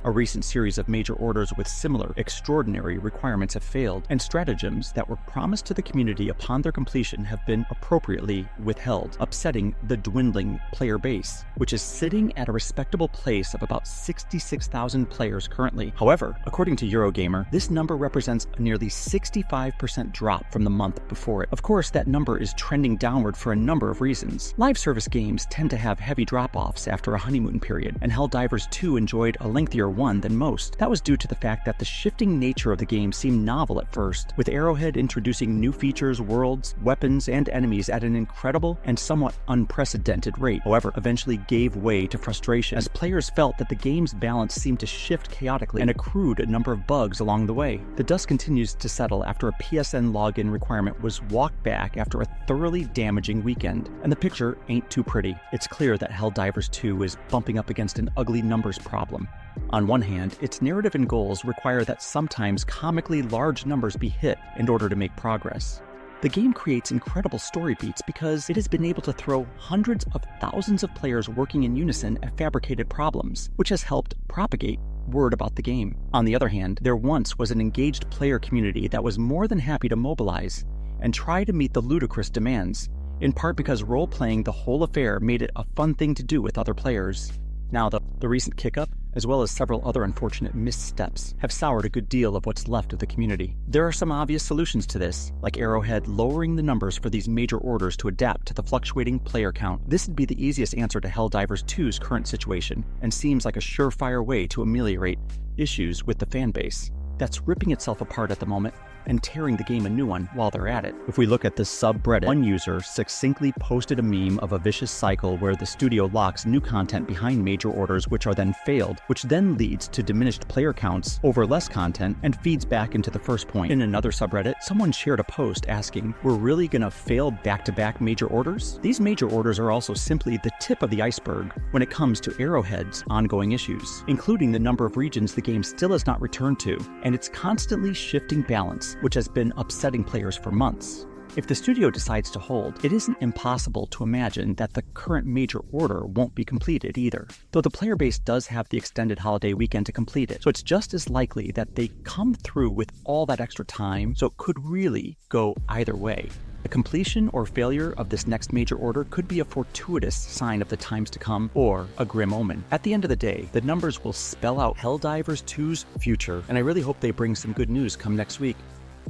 A recent series of major orders with similar extraordinary requirements have failed, and stratagems that were promised to the community upon their completion have been appropriately withheld, upsetting the dwindling player base, which is sitting at a respectable place of about 66,000 players currently. However, according to Eurogamer, this number represents a nearly 65% drop from the month before it. Of course, that number is trending downward for a number of reasons. Live service games tend to have heavy drop-offs after a honeymoon period, and Helldivers 2 enjoyed a lengthier one than most. That was due to the fact that the shifting nature of the game seemed novel at first, with Arrowhead introducing new features, worlds, weapons, and enemies at an incredible and somewhat unprecedented rate. However, eventually gave way to frustration as players felt that the game's balance seemed to shift chaotically and accrued a number of bugs along the way. The dust continues to settle after a PSN login requirement was walked back after a thoroughly damaging weekend, and the picture ain't too pretty. It's clear that Helldivers 2 is bumping up against an ugly numbers problem. On one hand, its narrative and goals require that sometimes comically large numbers be hit in order to make progress. The game creates incredible story beats because it has been able to throw hundreds of thousands of players working in unison at fabricated problems, which has helped propagate word about the game. On the other hand, there once was an engaged player community that was more than happy to mobilize and try to meet the ludicrous demands, in part because role-playing the whole affair made it a fun thing to do with other players. Now, the recent kick-up, as well as several other unfortunate missteps, have soured a good deal of what's left of the community. There are some obvious solutions to this, like Arrowhead lowering the numbers for these major orders to adapt to the fluctuating player count. This would be the easiest answer to Helldivers 2's current situation, and seems like a surefire way to ameliorate issues with the fanbase that's ripping itself apart at the moment and tearing the game a new one while they're at it. If we look at the subreddit, one user succinctly posted a meme of a vicious cycle where the studio locks new content behind major orders which are then failed, which then leads to diminished player counts over less content and feeds back into the first point. In another subreddit, someone shared a post asking, "We're really gonna fail back-to-back major orders?" These major orders are also simply the tip of the iceberg when it comes to Arrowhead's ongoing issues, including the number of regions the game still has not returned to, and its constantly shifting balance, which has been upsetting players for months. If the studio decides to hold, it isn't impossible to imagine that the current major order won't be completed either, though the player base does have the extended holiday weekend to complete it, so it's just as likely that they come through with all that extra time, so it could really go either way. The completion or failure of this next major order could be a fortuitous sign of the times to come, or a grim omen. At the end of the day, the numbers will spell out Helldivers 2's future, and I really hope they bring some good news come next week.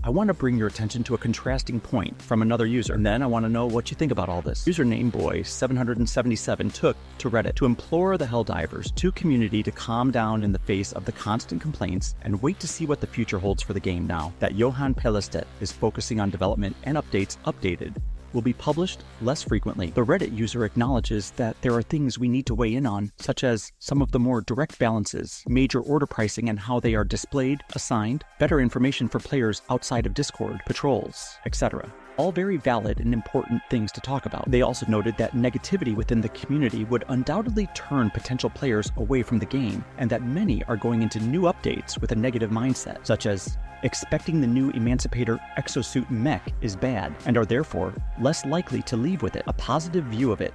I want to bring your attention to a contrasting point from another user, and then I want to know what you think about all this. Username Boy777 took to Reddit to implore the Helldivers 2 community to calm down in the face of the constant complaints and wait to see what the future holds for the game now that Johan Pelestet is focusing on development and updates updated will be published less frequently. The Reddit user acknowledges that there are things we need to weigh in on, such as some of the more direct balances, major order pricing and how they are displayed, assigned, better information for players outside of Discord, patrols, etc. All very valid and important things to talk about. They also noted that negativity within the community would undoubtedly turn potential players away from the game, and that many are going into new updates with a negative mindset, such as expecting the new Emancipator exosuit mech is bad, and are therefore less likely to leave with it a positive view of it.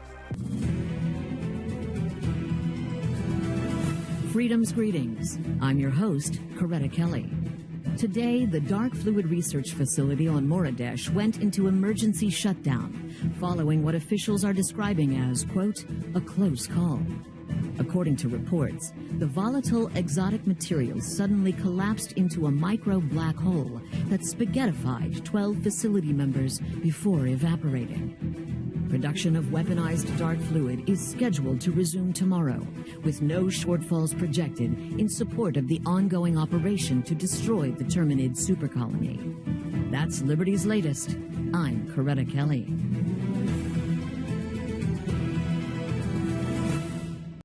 Freedom's greetings. I'm your host, Coretta Kelly. Today, the Dark Fluid Research Facility on Moradesh went into emergency shutdown, following what officials are describing as, quote, a close call. According to reports, the volatile exotic material suddenly collapsed into a micro black hole that spaghettified 12 facility members before evaporating. Production of weaponized dark fluid is scheduled to resume tomorrow, with no shortfalls projected in support of the ongoing operation to destroy the Terminid supercolony. That's Liberty's latest. I'm Coretta Kelly.